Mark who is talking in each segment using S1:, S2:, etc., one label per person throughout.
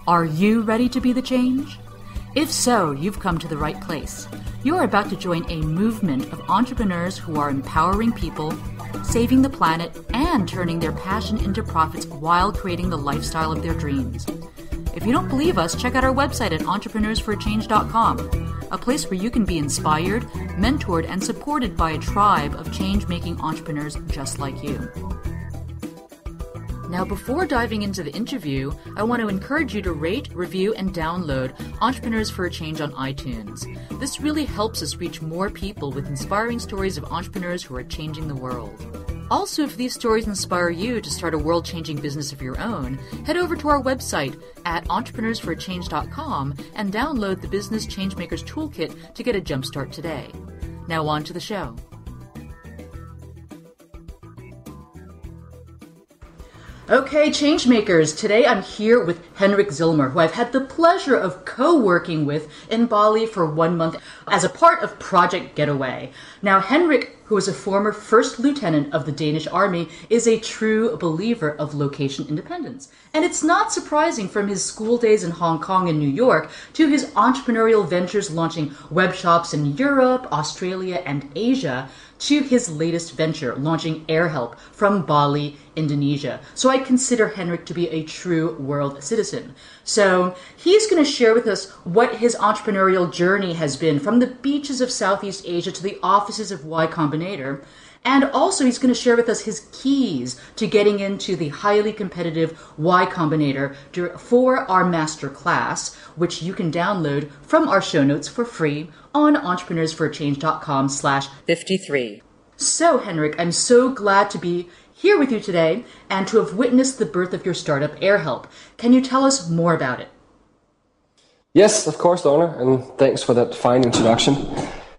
S1: Are you ready to be the change? If so, you've come to the right place. You're about to join a movement of entrepreneurs who are empowering people, saving the planet, and turning their passion into profits while creating the lifestyle of their dreams. If you don't believe us, check out our website at entrepreneursforachange.com, a place where you can be inspired, mentored, and supported by a tribe of change-making entrepreneurs just like you. Now, before diving into the interview, I want to encourage you to rate, review, and download Entrepreneurs for a Change on iTunes. This really helps us reach more people with inspiring stories of entrepreneurs who are changing the world. Also, if these stories inspire you to start a world-changing business of your own, head over to our website at entrepreneursforachange.com and download the Business Changemakers Toolkit to get a jumpstart today. Now on to the show. Okay, Changemakers, today I'm here with Henrik Zillmer, who I've had the pleasure of co-working with in Bali for 1 month as a part of Project Getaway. Now, Henrik, who is a former first lieutenant of the Danish army, is a true believer of location independence. And it's not surprising from his school days in Hong Kong and New York to his entrepreneurial ventures launching webshops in Europe, Australia, and Asia, to his latest venture, launching Airhelp from Bali, Indonesia. So I consider Henrik to be a true world citizen. So he's going to share with us what his entrepreneurial journey has been from the beaches of Southeast Asia to the offices of Y-Combinator. And also he's going to share with us his keys to getting into the highly competitive Y-Combinator for our master class, which you can download from our show notes for free on entrepreneursforachange.com/53. So, Henrik, I'm so glad to be here with you today and to have witnessed the birth of your startup, Airhelp. Can you tell us more about it?
S2: Yes, of course, Lorna, and thanks for that fine introduction.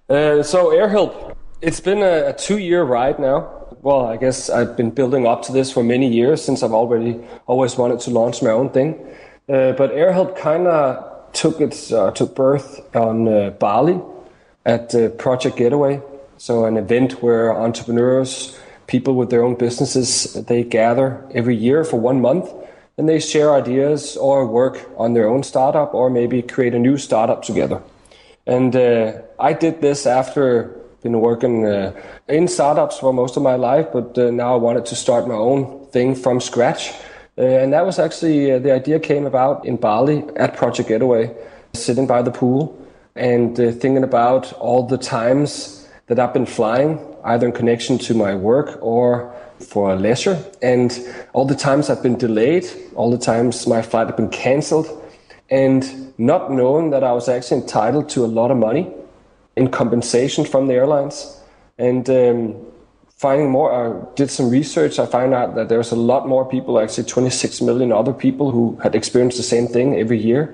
S2: So Airhelp, it's been a 2-year ride now. Well, I guess I've been building up to this for many years since I've always wanted to launch my own thing. But Airhelp kind of took birth on Bali at Project Getaway. So an event where entrepreneurs, people with their own businesses, they gather every year for 1 month and they share ideas or work on their own startup or maybe create a new startup together. And I did this after been working in startups for most of my life, but now I wanted to start my own thing from scratch. And that was actually, the idea came about in Bali at Project Getaway, sitting by the pool and thinking about all the times that I've been flying, either in connection to my work or for leisure, and all the times I've been delayed, all the times my flight had been cancelled, and not knowing that I was actually entitled to a lot of money in compensation from the airlines. And finding more, I did some research, I found out that there's a lot more people, actually 26 million other people who had experienced the same thing every year,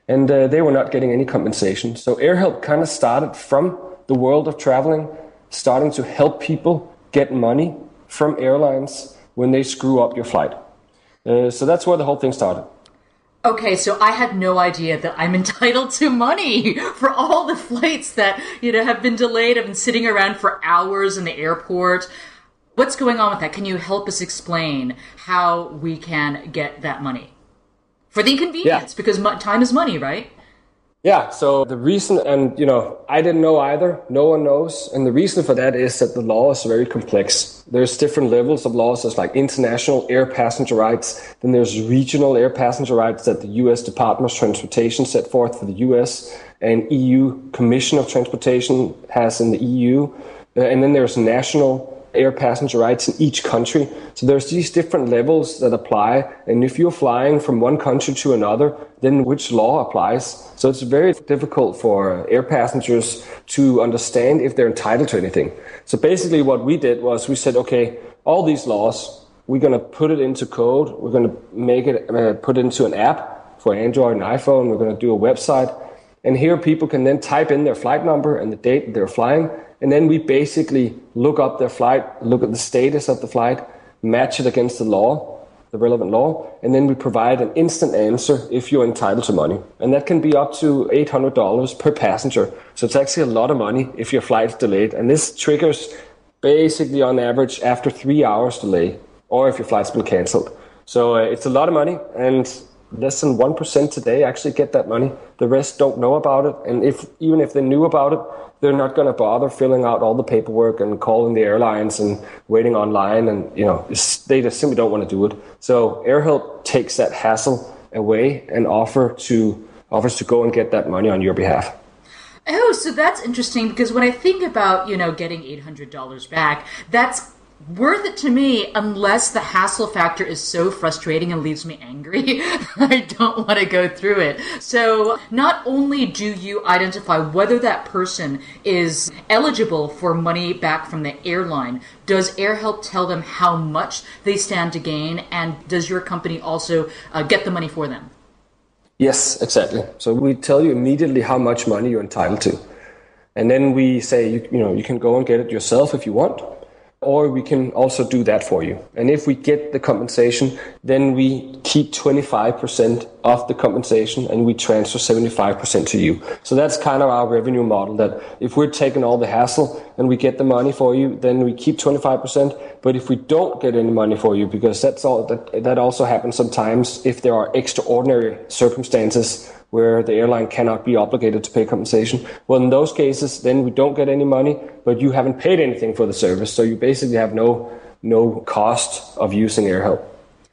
S2: and they were not getting any compensation. So Airhelp kind of started from the world of traveling, starting to help people get money from airlines when they screw up your flight. So that's where the whole thing started.
S1: Okay, so I had no idea that I'm entitled to money for all the flights that, have been delayed. I've been sitting around for hours in the airport. What's going on with that? Can you help us explain how we can get that money? For the inconvenience, because time is money, right?
S2: Yeah, so the reason, and I didn't know either, no one knows, and the reason for that is that the law is very complex. There's different levels of laws. There's like international air passenger rights, then there's regional air passenger rights that the US Department of Transportation set forth for the US, and EU Commission of Transportation has in the EU, and then there's national air passenger rights in each country. So there's these different levels that apply, and if you're flying from one country to another, then which law applies? So it's very difficult for air passengers to understand if they're entitled to anything. So basically what we did was we said, okay, all these laws, we're going to put it into code, we're going to make it, put it into an app for Android and iPhone, we're going to do a website, and here people can then type in their flight number and the date they're flying, and then we basically look up their flight, look at the status of the flight, match it against the law, the relevant law, and then we provide an instant answer if you're entitled to money. And that can be up to $800 per passenger. So it's actually a lot of money if your flight's delayed. And this triggers basically on average after 3 hours delay, or if your flight's been canceled. So it's a lot of money, and less than 1% today actually get that money. The rest don't know about it. And even if they knew about it, they're not going to bother filling out all the paperwork and calling the airlines and waiting online. And, they just simply don't want to do it. So Airhelp takes that hassle away and offers to go and get that money on your behalf.
S1: Oh, so that's interesting, because when I think about, getting $800 back, that's worth it to me unless the hassle factor is so frustrating and leaves me angry. I don't want to go through it. So not only do you identify whether that person is eligible for money back from the airline, does Airhelp tell them how much they stand to gain, and does your company also get the money for them?
S2: Yes, exactly. So we tell you immediately how much money you're entitled to. And then we say, you can go and get it yourself if you want, or we can also do that for you. And if we get the compensation, then we keep 25% of the compensation and we transfer 75% to you. So that's kind of our revenue model, that if we're taking all the hassle and we get the money for you, then we keep 25%. But if we don't get any money for you, because that also happens sometimes if there are extraordinary circumstances where the airline cannot be obligated to pay compensation. Well, in those cases, then we don't get any money, but you haven't paid anything for the service. So you basically have no cost of using Airhelp.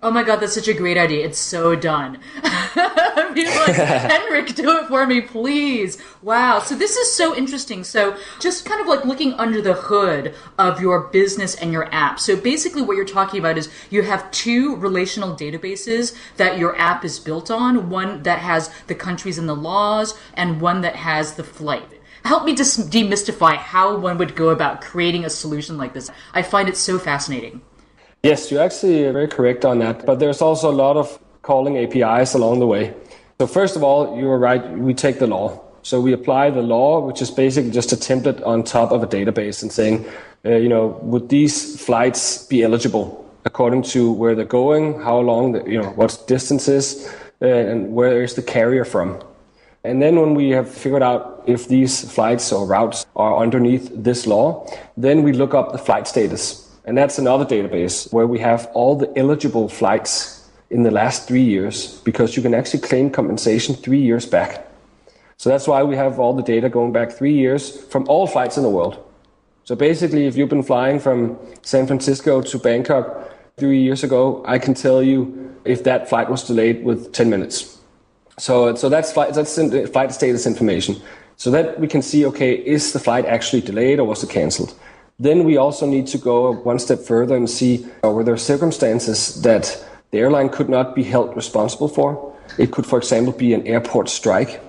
S1: Oh my God, that's such a great idea. It's so done. I'd be like, Henrik, do it for me, please. Wow. So this is so interesting. So just kind of like looking under the hood of your business and your app. So basically what you're talking about is you have two relational databases that your app is built on, one that has the countries and the laws and one that has the flight. Help me just demystify how one would go about creating a solution like this. I find it so fascinating.
S2: Yes, you're actually very correct on that. But there's also a lot of calling APIs along the way. So first of all, you were right, we take the law. So we apply the law, which is basically just a template on top of a database and saying, would these flights be eligible according to where they're going, how long, what distance is, and where is the carrier from. And then when we have figured out if these flights or routes are underneath this law, then we look up the flight status. And that's another database where we have all the eligible flights in the last 3 years, because you can actually claim compensation 3 years back. So that's why we have all the data going back 3 years from all flights in the world. So basically, if you've been flying from San Francisco to Bangkok 3 years ago, I can tell you if that flight was delayed with 10 minutes. So that's flight status information. So that we can see, okay, is the flight actually delayed or was it canceled? Then we also need to go one step further and see were there circumstances that the airline could not be held responsible for. It could, for example, be an airport strike.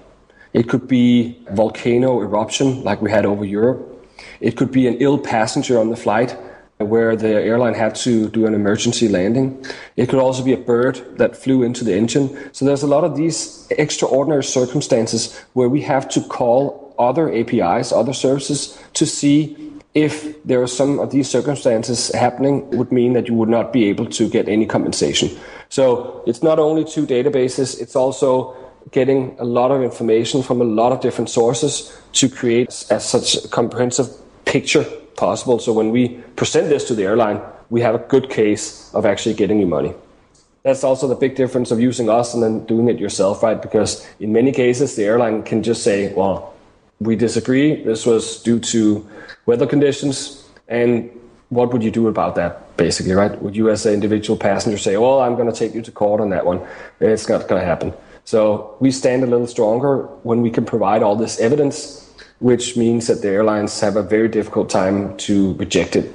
S2: It could be volcano eruption like we had over Europe. It could be an ill passenger on the flight where the airline had to do an emergency landing. It could also be a bird that flew into the engine. So there's a lot of these extraordinary circumstances where we have to call other APIs, other services, to see if there are some of these circumstances happening would mean that you would not be able to get any compensation. So it's not only two databases, it's also getting a lot of information from a lot of different sources to create such a comprehensive picture possible. So when we present this to the airline, we have a good case of actually getting you money. That's also the big difference of using us and then doing it yourself, right? Because in many cases, the airline can just say, well, we disagree. This was due to weather conditions. And what would you do about that, basically, right? Would you as an individual passenger say, well, I'm going to take you to court on that one? It's not going to happen. So we stand a little stronger when we can provide all this evidence, which means that the airlines have a very difficult time to reject it.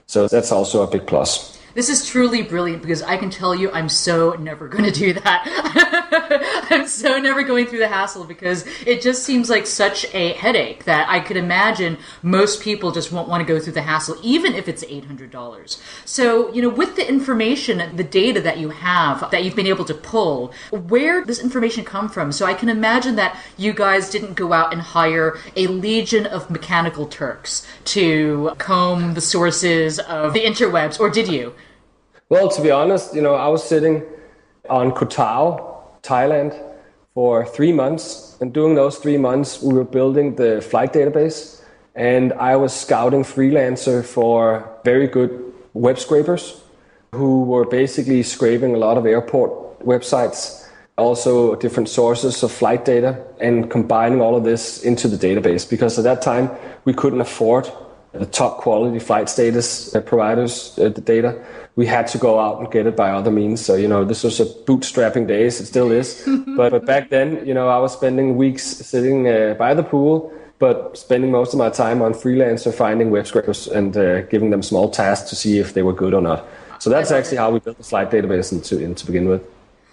S2: So that's also a big plus.
S1: This is truly brilliant, because I can tell you I'm so never going to do that. I'm so never going through the hassle, because it just seems like such a headache that I could imagine most people just won't want to go through the hassle, even if it's $800. So, with the information, the data that you have, that you've been able to pull, where does this information come from? So I can imagine that you guys didn't go out and hire a legion of mechanical Turks to comb the sources of the interwebs, or did you?
S2: Well, to be honest, I was sitting on Koh Tao, Thailand, for 3 months. And during those 3 months, we were building the flight database. And I was scouting freelancer for very good web scrapers who were basically scraping a lot of airport websites also different sources of flight data, and combining all of this into the database. Because at that time, we couldn't afford the top quality flight status providers, the data. We had to go out and get it by other means. So, this was a bootstrapping days. It still is. but back then, I was spending weeks sitting by the pool, but spending most of my time on Freelancer, finding web scrapers and giving them small tasks to see if they were good or not. So that's actually how we built the flight database to begin with.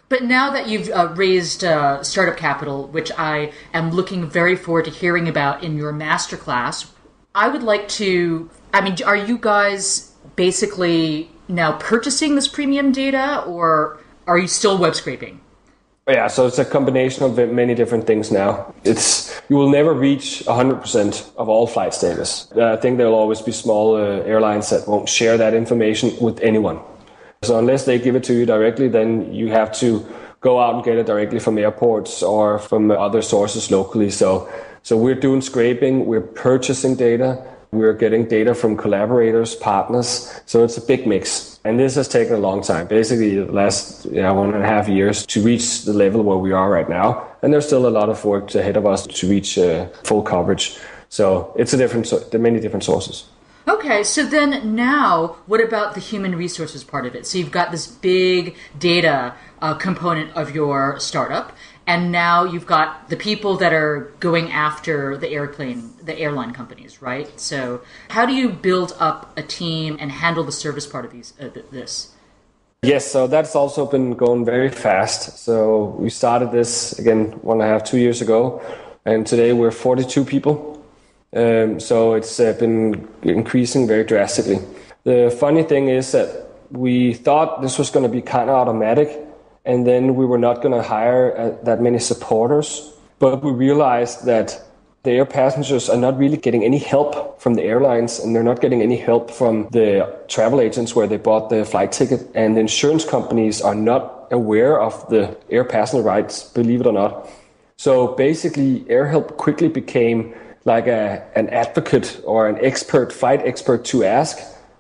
S1: But now that you've raised startup capital, which I am looking very forward to hearing about in your masterclass, I would like to, are you guys basically now purchasing this premium data, or are you still web scraping?
S2: Yeah, so it's a combination of many different things now. You will never reach 100% of all flight status. I think there will always be small airlines that won't share that information with anyone. So unless they give it to you directly, then you have to go out and get it directly from airports or from other sources locally. So we're doing scraping, we're purchasing data, we're getting data from collaborators, partners. So it's a big mix. And this has taken a long time, basically the last 1.5 years to reach the level where we are right now. And there's still a lot of work ahead of us to reach full coverage. So it's there are many different sources.
S1: Okay, so then now, what about the human resources part of it? So you've got this big data component of your startup, and now you've got the people that are going after the airline companies, right? So how do you build up a team and handle the service part of this?
S2: Yes, so that's also been going very fast. So we started this, again, 1.5-2 years ago, and today we're 42 people. So it's been increasing very drastically. The funny thing is that we thought this was going to be kind of automatic, and then we were not going to hire that many supporters. But we realized that the air passengers are not really getting any help from the airlines, and they're not getting any help from the travel agents where they bought the flight ticket. And the insurance companies are not aware of the air passenger rights, believe it or not. So basically, Airhelp quickly became like an advocate or an flight expert to ask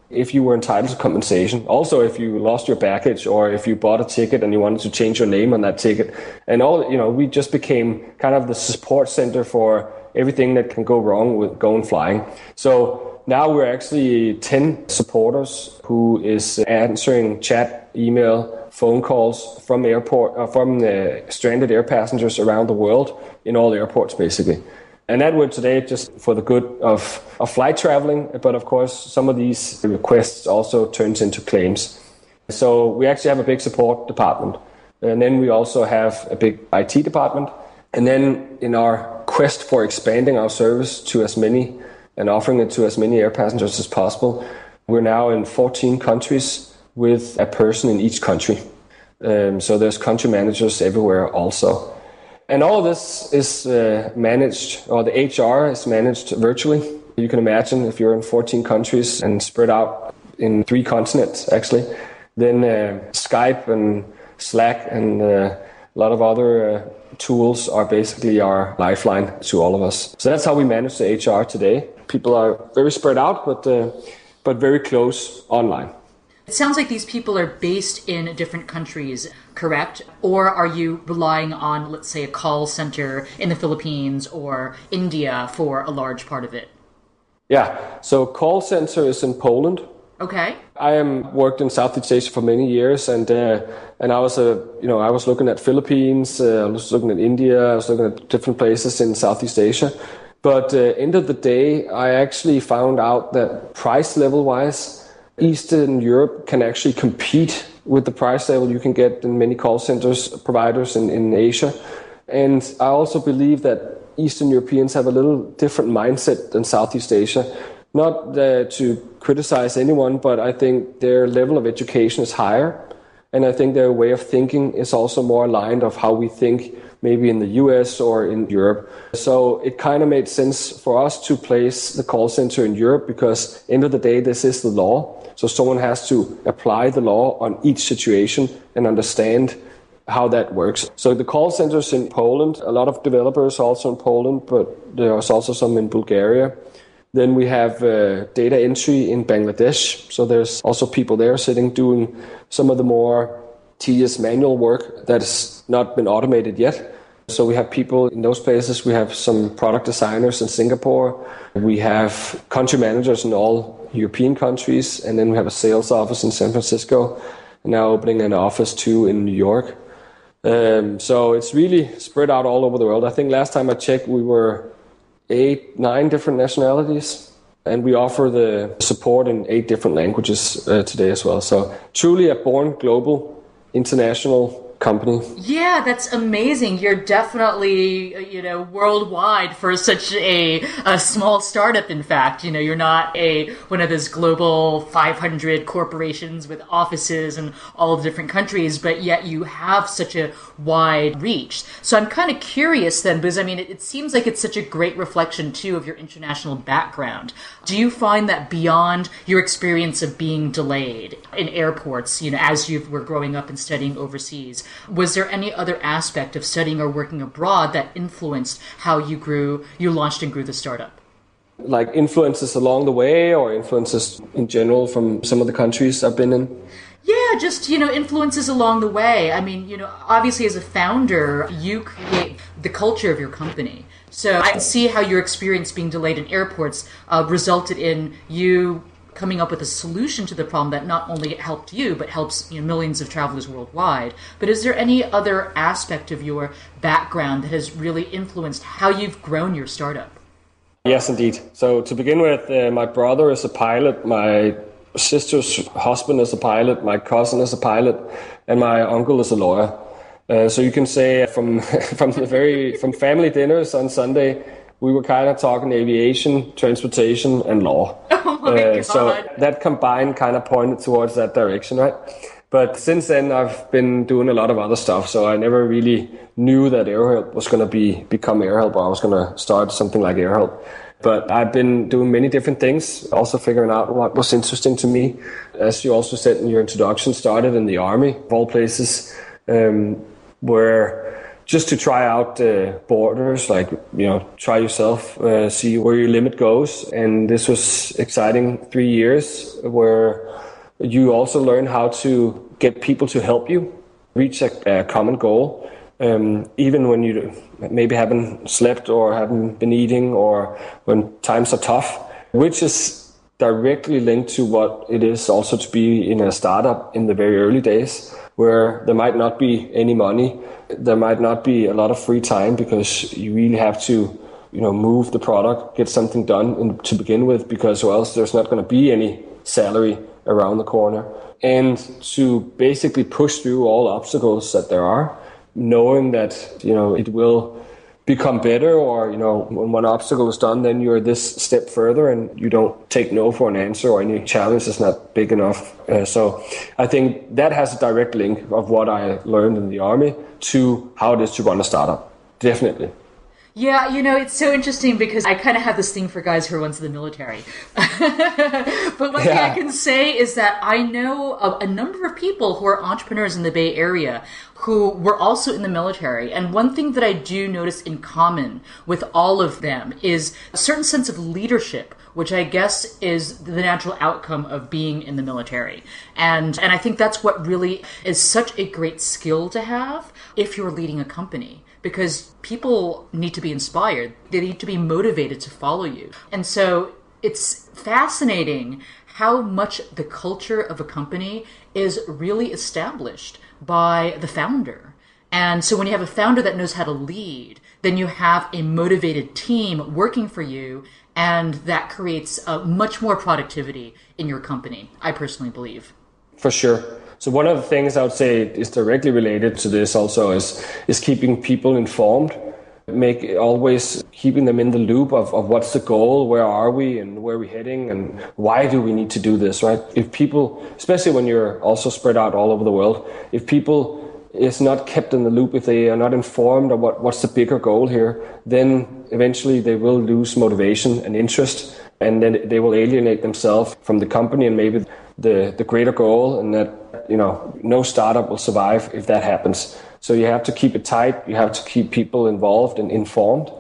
S2: if you were entitled to compensation. Also, if you lost your baggage or if you bought a ticket and you wanted to change your name on that ticket. And we just became kind of the support center for everything that can go wrong with going flying. So now we're actually 10 supporters who is answering chat, email, phone calls from stranded air passengers around the world in all airports, basically. And that would today just for the good of flight traveling, but of course some of these requests also turns into claims. So we actually have a big support department, and then we also have a big IT department. And then in our quest for expanding our service to as many and offering it to as many air passengers as possible, we're now in 14 countries with a person in each country. So there's country managers everywhere also. And all of this is managed, or the HR is managed virtually. You can imagine if you're in 14 countries and spread out in 3 continents, actually, then Skype and Slack and a lot of other tools are basically our lifeline to all of us. So that's how we manage the HR today. People are very spread out, but very close online.
S1: It sounds like these people are based in different countries, correct? Or are you relying on, let's say, a call center in the Philippines or India for a large part of it?
S2: Yeah, so call center is in Poland.
S1: Okay.
S2: I worked in Southeast Asia for many years, and I was I was looking at Philippines, I was looking at India, I was looking at different places in Southeast Asia. But end of the day, I actually found out that price level wise, Eastern Europe can actually compete with the price level you can get in many call centers providers in Asia. And I also believe that Eastern Europeans have a little different mindset than Southeast Asia. Not to criticize anyone, but I think their level of education is higher. And I think their way of thinking is also more aligned of how we think maybe in the US or in Europe. So it kind of made sense for us to place the call center in Europe because end of the day, this is the law. So someone has to apply the law on each situation and understand how that works. So the call centers in Poland, a lot of developers also in Poland, but there's also some in Bulgaria. Then we have data entry in Bangladesh. So there's also people there sitting doing some of the more tedious manual work that's not been automated yet. So we have people in those places. We have some product designers in Singapore. We have country managers in all European countries. And then we have a sales office in San Francisco. And now opening an office too in New York. So it's really spread out all over the world. I think last time I checked, we were 8-9 different nationalities. And we offer the support in 8 different languages today as well. So truly a born global, international company.
S1: Yeah, that's amazing. You're definitely, worldwide for such a small startup, in fact. You're not one of those global 500 corporations with offices in all the different countries, but yet you have such a wide reach. So I'm kind of curious then, because it seems like it's such a great reflection too of your international background. Do you find that beyond your experience of being delayed in airports, as you were growing up and studying overseas, was there any other aspect of studying or working abroad that influenced how you launched and grew the startup?
S2: Like influences along the way or influences in general from some of the countries I've been in?
S1: Yeah, just, influences along the way. Obviously as a founder, you create the culture of your company. So I can see how your experience being delayed in airports resulted in you coming up with a solution to the problem that not only helped you, but helps millions of travelers worldwide. But is there any other aspect of your background that has really influenced how you've grown your startup?
S2: Yes, indeed. So to begin with, my brother is a pilot, my sister's husband is a pilot, my cousin is a pilot, and my uncle is a lawyer. So you can say from family dinners on Sunday, we were kind of talking aviation, transportation, and law.
S1: Oh my God.
S2: So that combined kind of pointed towards that direction, right? But since then, I've been doing a lot of other stuff. So I never really knew that Airhelp was going to become Airhelp, or I was going to start something like Airhelp. But I've been doing many different things, also figuring out what was interesting to me. As you also said in your introduction, started in the Army, of all places, where just to try out borders, try yourself, see where your limit goes. And this was exciting 3 years where you also learn how to get people to help you reach a common goal, even when you maybe haven't slept or haven't been eating or when times are tough, which is directly linked to what it is also to be in a startup in the very early days, where there might not be any money, there might not be a lot of free time because you really have to, move the product, get something done to begin with, because or else there's not going to be any salary around the corner. And to basically push through all obstacles that there are, knowing that, it will become better, or, when one obstacle is done, then you're this step further and you don't take no for an answer, or any challenge is not big enough. So I think that has a direct link of what I learned in the Army to how it is to run a startup. Definitely.
S1: Yeah, it's so interesting because I kind of have this thing for guys who are once in the military. But one thing I can say is that I know a number of people who are entrepreneurs in the Bay Area who were also in the military. And one thing that I do notice in common with all of them is a certain sense of leadership, which I guess is the natural outcome of being in the military. And I think that's what really is such a great skill to have if you're leading a company. Because people need to be inspired. They need to be motivated to follow you. And so it's fascinating how much the culture of a company is really established by the founder. And so when you have a founder that knows how to lead, then you have a motivated team working for you, and that creates much more productivity in your company, I personally believe.
S2: For sure. So one of the things I would say is directly related to this also is keeping people informed, always keeping them in the loop of what's the goal, where are we and where are we heading and why do we need to do this, right? If people, especially when you're also spread out all over the world, if people is not kept in the loop, if they are not informed of what's the bigger goal here, then eventually they will lose motivation and interest, and then they will alienate themselves from the company and maybe the greater goal, and that no startup will survive if that happens. So you have to keep it tight. You have to keep people involved and informed.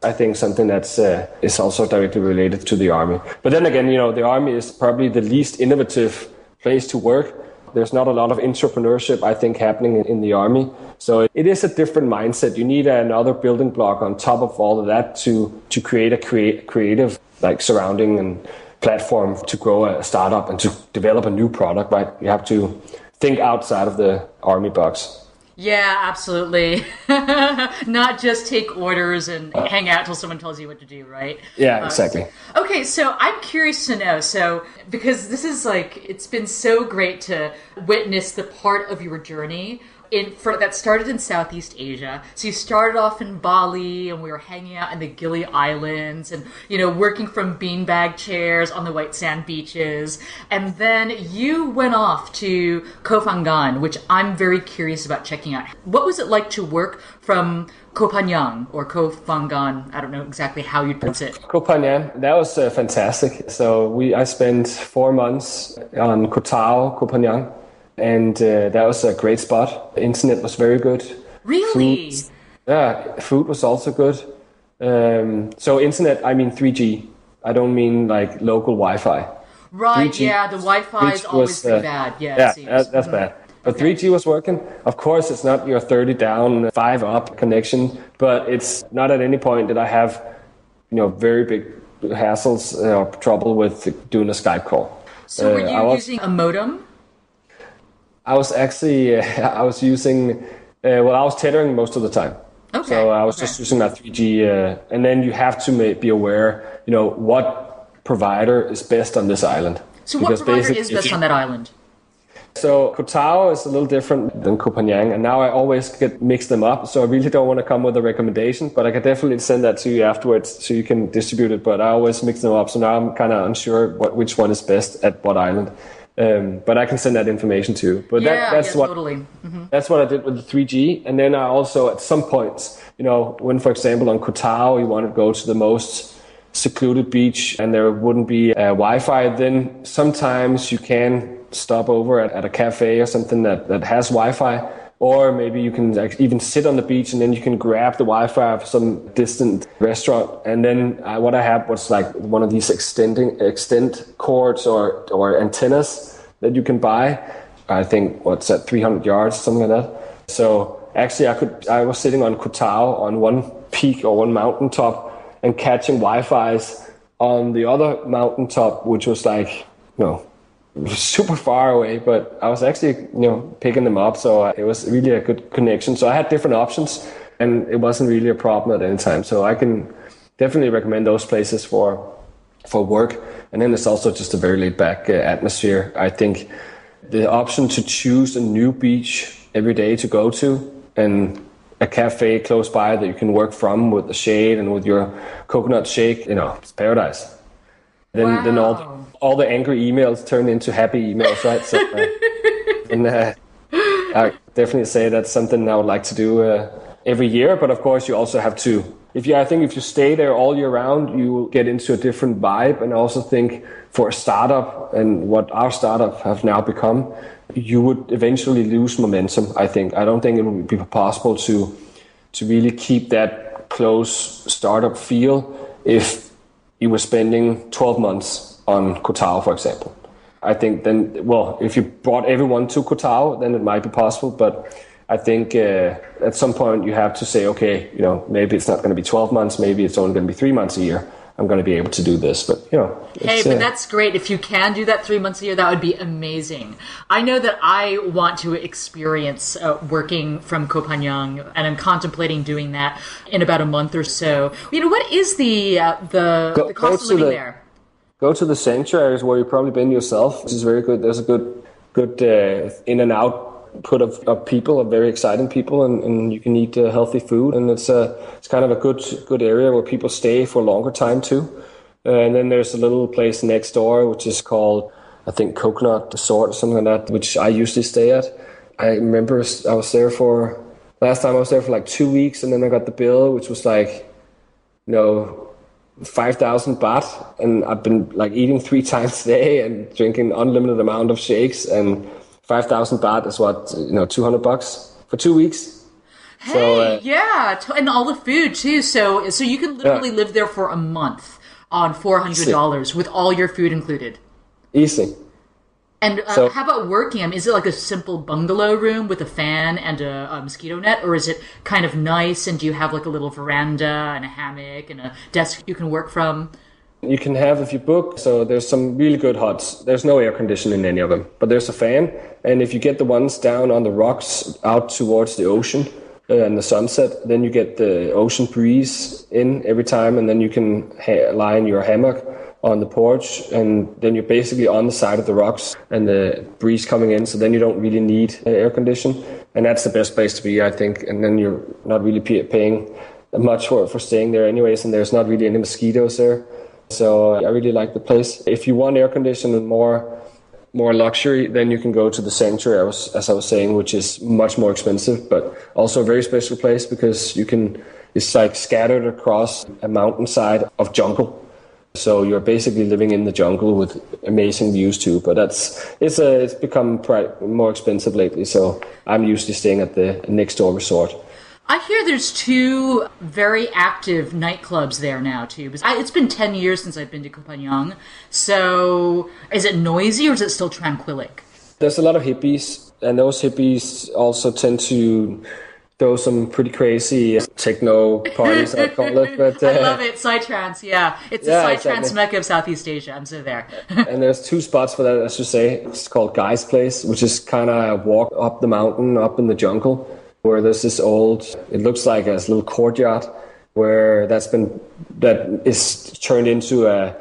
S2: I think something that's is also directly related to the Army. But then again, the Army is probably the least innovative place to work. There's not a lot of entrepreneurship, I think, happening in the army. So it is a different mindset. You need another building block on top of all of that to create a creative like surrounding and platform to grow a startup and to develop a new product, right? You have to think outside of the army box.
S1: Yeah, absolutely. Not just take orders and hang out till someone tells you what to do, right?
S2: Yeah, exactly.
S1: Okay, so I'm curious to know, because this is it's been so great to witness the part of your journey that started in Southeast Asia. So you started off in Bali, and we were hanging out in the Gili Islands, and working from beanbag chairs on the white sand beaches. And then you went off to Koh Phangan, which I'm very curious about checking out. What was it like to work from Koh Phangan or Koh Phangan? I don't know exactly how you'd pronounce it.
S2: Koh Phangan, that was fantastic. So I spent 4 months on Koh Tao, Koh Phangan. And that was a great spot. Internet was very good.
S1: Really?
S2: Food was also good. So internet, I mean 3G. I don't mean like local Wi-Fi.
S1: Right,
S2: 3G,
S1: yeah, the Wi-Fi is always pretty bad. Yeah,
S2: that's bad. But 3G was working. Of course, it's not your 30 down, 5 up connection, but it's not at any point that I have, very big hassles or trouble with doing a Skype call.
S1: So were you using a modem?
S2: I was actually, I was using, I was tethering most of the time.
S1: Okay.
S2: So I was just using that 3G. And then you have to be aware, what provider is best on this island.
S1: So what provider is best on that island?
S2: So Koh Tao is a little different than Koh Phangan. And now I always mix them up. So I really don't want to come with a recommendation, but I can definitely send that to you afterwards so you can distribute it. But I always mix them up. So now I'm kind of unsure which one is best at what island. But I can send that information to you. But that's
S1: totally. Mm-hmm.
S2: That's what I did with the 3G. And then I also, at some points, when, for example, on Koh Tao, you want to go to the most secluded beach and there wouldn't be Wi-Fi, then sometimes you can stop over at a cafe or something that has Wi-Fi. Or maybe you can even sit on the beach and then you can grab the Wi-Fi of some distant restaurant. And then what I had was like one of these extend cords or antennas that you can buy. I think, 300 yards, something like that. So actually I was sitting on Koh Tao on one peak or one mountaintop and catching Wi-Fi's on the other mountaintop, which was super far away, but I was actually, picking them up. So it was really a good connection. So I had different options and it wasn't really a problem at any time. So I can definitely recommend those places for work. And then it's also just a very laid back atmosphere. I think the option to choose a new beach every day to go to and a cafe close by that you can work from with the shade and with your coconut shake, it's paradise. Then all the angry emails turn into happy emails, right? So, I definitely say that's something I would like to do every year. But of course, you also have to. If you stay there all year round, you will get into a different vibe. And I also think for a startup and what our startup have now become, you would eventually lose momentum. I don't think it would be possible to really keep that close startup feel if you were spending 12 months on Koh Tao, for example. I think then, if you brought everyone to Koh Tao, then it might be possible. But I think at some point you have to say, okay, maybe it's not going to be 12 months, maybe it's only going to be 3 months a year. I'm going to be able to do this, but
S1: but that's great. If you can do that 3 months a year, that would be amazing. I know that I want to experience working from Koh Phangan, and I'm contemplating doing that in about a month or so. What is the cost of living there?
S2: Go to the sanctuaries where you've probably been yourself, which is very good. There's a good in and out put of people, of very exciting people, and you can eat healthy food, and it's kind of a good area where people stay for a longer time too. And then there's a little place next door which is called, I think, Coconut Resort or something like that, which I usually stay at. I remember last time I was there for like 2 weeks, and then I got the bill, which was 5,000 baht, and I've been eating 3 times a day and drinking unlimited amount of shakes, and 5,000 baht is $200 for 2 weeks.
S1: Hey, and all the food too. So you can literally live there for a month on $400 with all your food included.
S2: Easy.
S1: And how about working? I mean, is it like a simple bungalow room with a fan and a mosquito net, or is it kind of nice, and do you have like a little veranda and a hammock and a desk you can work from?
S2: You can have, if you book, so there's some really good huts. There's no air conditioning in any of them, but there's a fan. And if you get the ones down on the rocks out towards the ocean and the sunset, then you get the ocean breeze in every time, and then you can lie in your hammock on the porch, and then you're basically on the side of the rocks and the breeze coming in, so then you don't really need air condition, and that's the best place to be, I think. And then you're not really paying much for staying there anyways, and there's not really any mosquitoes there. So I really like the place. If you want air conditioning and more luxury, then you can go to the sanctuary, as I was saying, which is much more expensive, but also a very special place because it's like scattered across a mountainside of jungle. So you're basically living in the jungle with amazing views too. But it's become more expensive lately. So I'm usually staying at the next door resort.
S1: I hear there's 2 very active nightclubs there now too. It's been 10 years since I've been to Koh Phangan. So is it noisy or is it still tranquilic?
S2: There's a lot of hippies, and those hippies also tend to throw some pretty crazy techno parties, I call it. But
S1: I love it. Psytrance, yeah. It's the Psytrance mecca of Southeast Asia. I'm so there.
S2: And there's 2 spots for that, as you say. It's called Guy's Place, which is kind of a walk up the mountain, up in the jungle, where there's this it looks like a little courtyard, where that is turned into an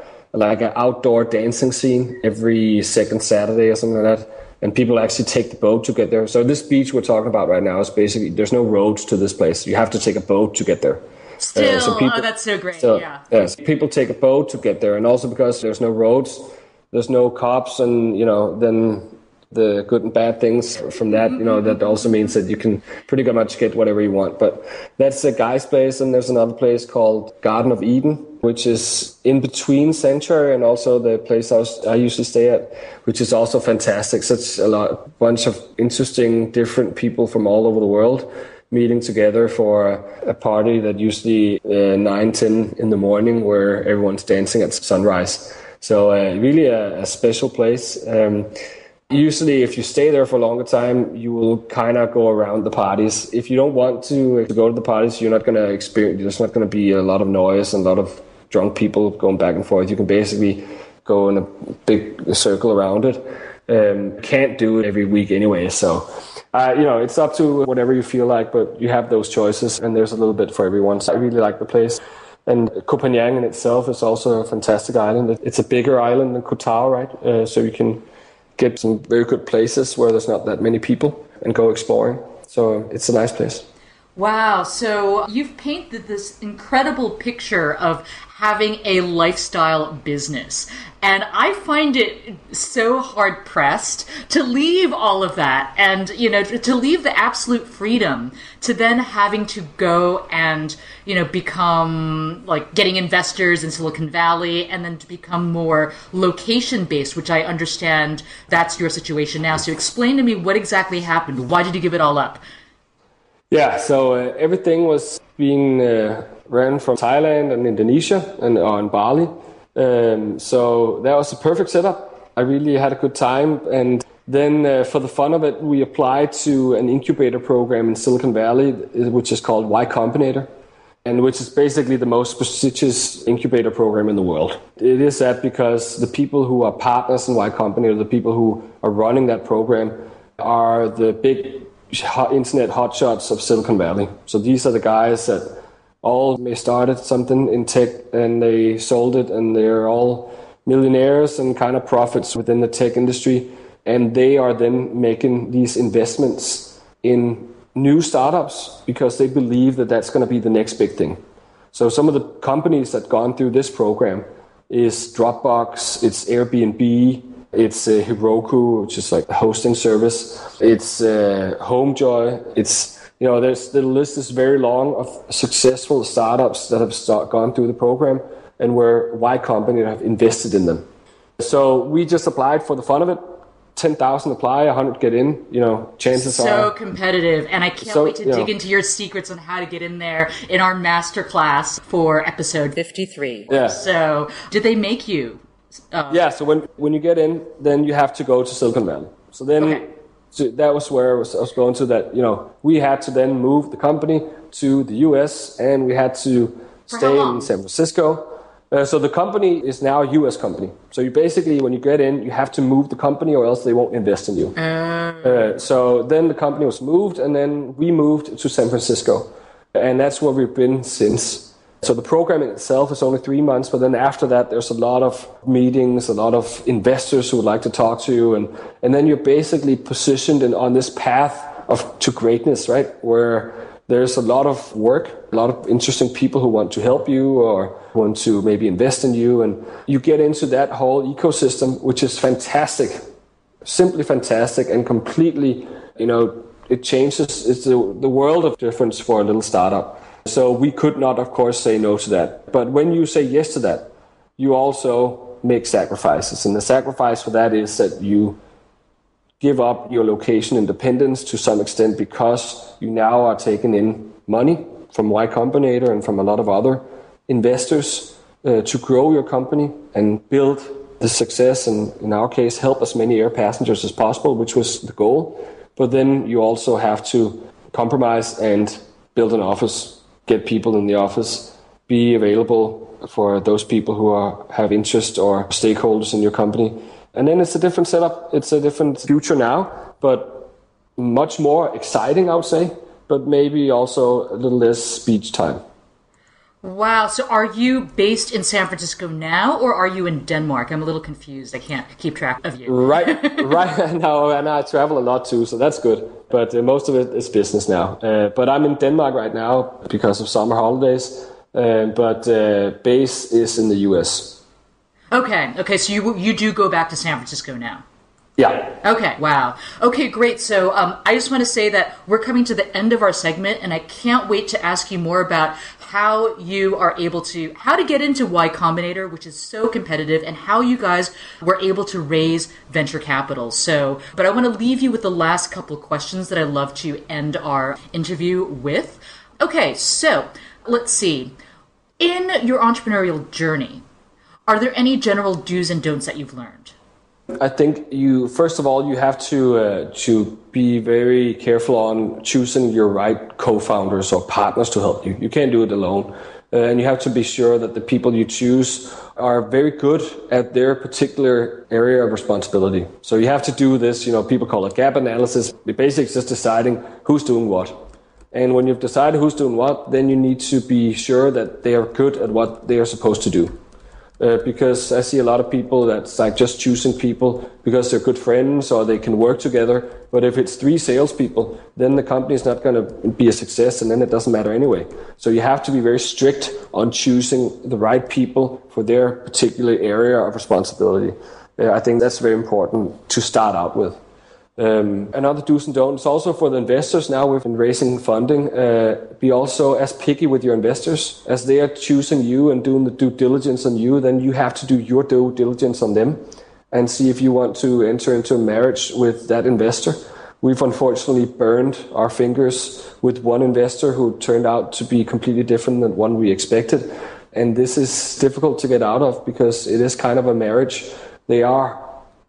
S2: outdoor dancing scene every second Saturday or something like that. And people actually take the boat to get there. So this beach we're talking about right now is basically, there's no roads to this place. You have to take a boat to get there.
S1: Still, that's so great, yeah.
S2: Yes, people take a boat to get there. And also because there's no roads, there's no cops, and, then the good and bad things from that, that also means that you can pretty much get whatever you want. But that's a Guy's Place, and there's another place called Garden of Eden, which is in between Sanctuary and also the place I usually stay at, which is also fantastic. Such a bunch of interesting, different people from all over the world meeting together for a party that usually 9-10 in the morning, where everyone's dancing at sunrise. So really a special place. Usually, if you stay there for a longer time, you will kind of go around the parties. If you don't want to go to the parties, you're not going to experience. There's not going to be a lot of noise and a lot of drunk people going back and forth. You can basically go in a big circle around it. Can't do it every week anyway. So, it's up to whatever you feel like, but you have those choices, and there's a little bit for everyone. So I really like the place. And Koh Phangan in itself is also a fantastic island. It's a bigger island than Koh Tao, right? So you can get some very good places where there's not that many people and go exploring. So it's a nice place.
S1: Wow. So you've painted this incredible picture of having a lifestyle business. And I find it so hard pressed to leave all of that and, to leave the absolute freedom to then having to go and, become like getting investors in Silicon Valley and then to become more location based, which I understand that's your situation now. So explain to me what exactly happened. Why did you give it all up?
S2: Yeah, so everything was being ran from Thailand and Indonesia and on Bali. So that was a perfect setup. I really had a good time. And then for the fun of it, we applied to an incubator program in Silicon Valley, which is called Y-Combinator, and which is basically the most prestigious incubator program in the world. It is that because the people who are partners in Y-Combinator, the people who are running that program, are the big internet hotshots of Silicon Valley. So these are the guys that all started something in tech and they sold it, and they're all millionaires and kind of prophets within the tech industry. And they are then making these investments in new startups because they believe that that's going to be the next big thing. So some of the companies that gone through this program is Dropbox, it's Airbnb, it's Heroku, which is like a hosting service. It's Homejoy. It's, the list is very long of successful startups that have gone through the program and where Y-Combinator have invested in them. So we just applied for the fun of it. 10,000 apply, 100 get in. Chances are
S1: so competitive, and I can't wait to dig into your secrets on how to get in there in our masterclass for episode 53.
S2: Yeah.
S1: So, did they make you
S2: So when you get in, then you have to go to Silicon Valley. So then so that was where I was going to, that, we had to then move the company to the US, and we had to stay in San Francisco. So the company is now a US company. So you basically, when you get in, you have to move the company or else they won't invest in you. So then the company was moved, and then we moved to San Francisco. And that's where we've been since. So the program in itself is only 3 months, but then after that, there's a lot of meetings, a lot of investors who would like to talk to you. And then you're basically positioned on this path to greatness, right? Where there's a lot of work, a lot of interesting people who want to help you or want to maybe invest in you. And you get into that whole ecosystem, which is fantastic, simply fantastic, and completely, it changes. It's the world of difference for a little startup. So we could not, of course, say no to that. But when you say yes to that, you also make sacrifices. And the sacrifice for that is that you give up your location independence to some extent, because you now are taking in money from Y-Combinator and from a lot of other investors to grow your company and build the success, and in our case, help as many air passengers as possible, which was the goal. But then you also have to compromise and build an office, get people in the office, be available for those people who have interest or stakeholders in your company. And then it's a different setup. It's a different future now, but much more exciting, I would say, but maybe also a little less speech time.
S1: Wow. So are you based in San Francisco now, or are you in Denmark? I'm a little confused. I can't keep track of you.
S2: Right now, and I travel a lot too, so that's good. But most of it is business now. But I'm in Denmark right now because of summer holidays. But base is in the US.
S1: Okay. So you do go back to San Francisco now?
S2: Yeah.
S1: Okay, wow. Okay, great. So I just want to say that we're coming to the end of our segment, and I can't wait to ask you more about how you are able to, how to get into Y-Combinator, which is so competitive, and how you guys were able to raise venture capital. But I want to leave you with the last couple of questions that I love to end our interview with. Okay, so let's see. In your entrepreneurial journey, are there any general do's and don'ts that you've learned?
S2: I think first of all, you have to be very careful on choosing your right co-founders or partners to help you. You can't do it alone. And you have to be sure that the people you choose are very good at their particular area of responsibility. So you have to do this, people call it gap analysis. It basically is just deciding who's doing what. And when you've decided who's doing what, then you need to be sure that they are good at what they are supposed to do. Because I see a lot of people that's like just choosing people because they're good friends or they can work together. But if it's 3 salespeople, then the company is not going to be a success, and then it doesn't matter anyway. So you have to be very strict on choosing the right people for their particular area of responsibility. I think that's very important to start out with. Another do's and don'ts also for the investors. Now we've been raising funding. Be also as picky with your investors as they are choosing you and doing the due diligence on you. Then you have to do your due diligence on them and see if you want to enter into a marriage with that investor. We've unfortunately burned our fingers with one investor who turned out to be completely different than one we expected. And this is difficult to get out of because it is kind of a marriage. They are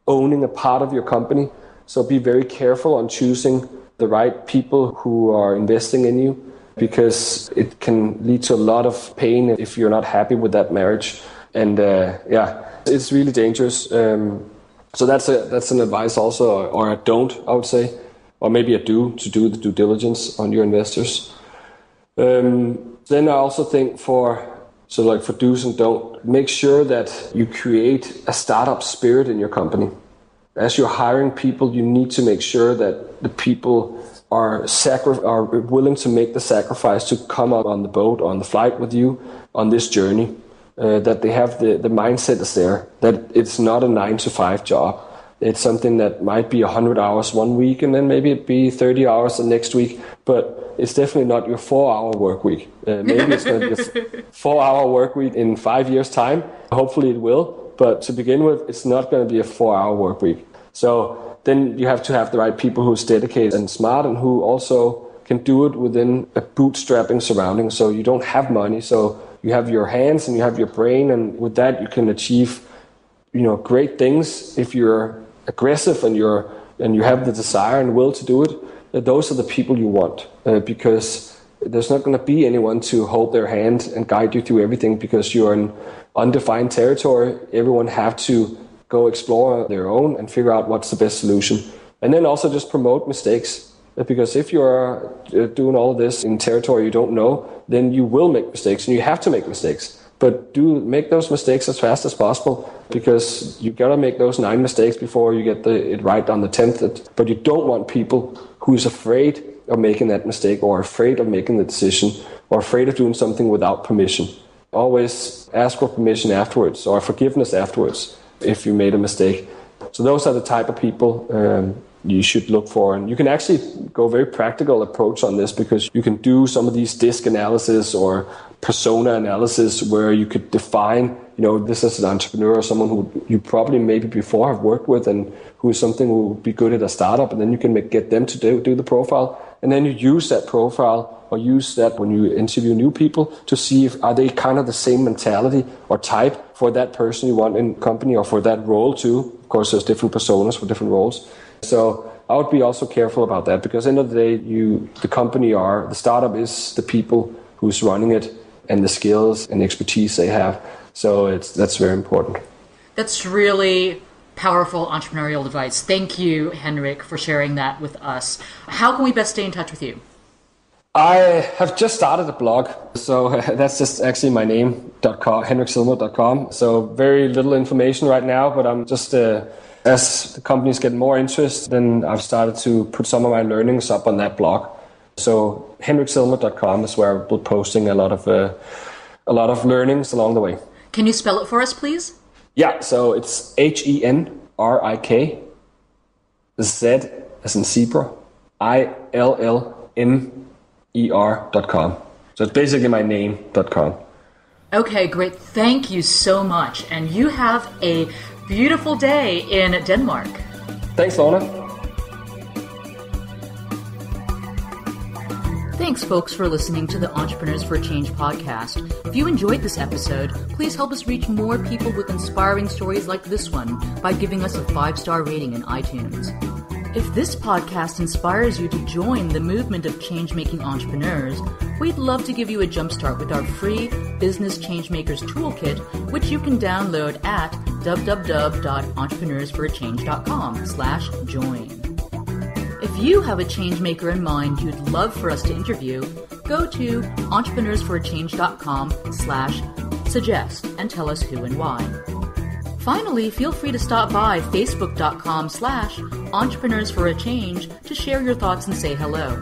S2: owning a part of your company. So be very careful on choosing the right people who are investing in you, because it can lead to a lot of pain if you're not happy with that marriage. And it's really dangerous. So that's an advice also, or a don't, I would say, or maybe a do, to do the due diligence on your investors. Then I also think for do's and don't, make sure that you create a startup spirit in your company. As you're hiring people, you need to make sure that the people are willing to make the sacrifice to come out on the boat, on the flight with you on this journey. That they have the mindset is there, that it's not a 9-to-5 job. It's something that might be 100 hours one week, and then maybe it'd be 30 hours the next week. But it's definitely not your 4-hour work week. Maybe it's going to be a 4-hour work week in 5 years' time. Hopefully it will. But to begin with, it's not going to be a 4-hour work week. So then you have to have the right people who's dedicated and smart, and who also can do it within a bootstrapping surrounding. So you don't have money, so you have your hands and you have your brain, and with that you can achieve great things, if you're aggressive and you have the desire and will to do it, those are the people you want, because there's not going to be anyone to hold their hand and guide you through everything, because you're in undefined territory. Everyone have to go explore their own and figure out what's the best solution. And then also just promote mistakes, because if you're doing all of this in territory you don't know, then you will make mistakes, and you have to make mistakes. But do make those mistakes as fast as possible, because you got to make those 9 mistakes before you get it right on the 10th. But you don't want people who's afraid of making that mistake, or afraid of making the decision, or afraid of doing something without permission. Always ask for permission afterwards, or forgiveness afterwards if you made a mistake. So those are the type of people you should look for. And you can actually go very practical approach on this, because you can do some of these disc analysis or persona analysis where you could define, this is an entrepreneur or someone who you probably maybe before have worked with and who is something who would be good at a startup, and then you can get them to do the profile. And then you use that profile or use that when you interview new people to see if are they kind of the same mentality or type for that person you want in company, or for that role too. Of course, there's different personas for different roles. So I would be also careful about that, because at the end of the day, the company or the startup is the people who's running it and the skills and expertise they have. So that's very important.
S1: That's really powerful entrepreneurial advice. Thank you, Henrik, for sharing that with us. How can we best stay in touch with you?
S2: I have just started a blog, so that's just actually my name, henrikzillmer.com. So very little information right now, but I'm just, as the companies get more interest, then I've started to put some of my learnings up on that blog. So henrikzillmer.com is where I'll be posting a lot of learnings along the way.
S1: Can you spell it for us, please?
S2: Yeah, so it's HENRIK, Z as in zebra, ILLMER.com. So it's basically my name.com.
S1: Okay, great. Thank you so much. And you have a beautiful day in Denmark.
S2: Thanks, Lorna.
S1: Thanks, folks, for listening to the Entrepreneurs for a Change podcast. If you enjoyed this episode, please help us reach more people with inspiring stories like this one by giving us a 5-star rating in iTunes. If this podcast inspires you to join the movement of change-making entrepreneurs, we'd love to give you a jumpstart with our free Business Changemakers Toolkit, which you can download at www.entrepreneursforachange.com/join. If you have a change maker in mind you'd love for us to interview, go to entrepreneursforachange.com/suggest and tell us who and why. Finally, feel free to stop by facebook.com/entrepreneursforachange to share your thoughts and say hello.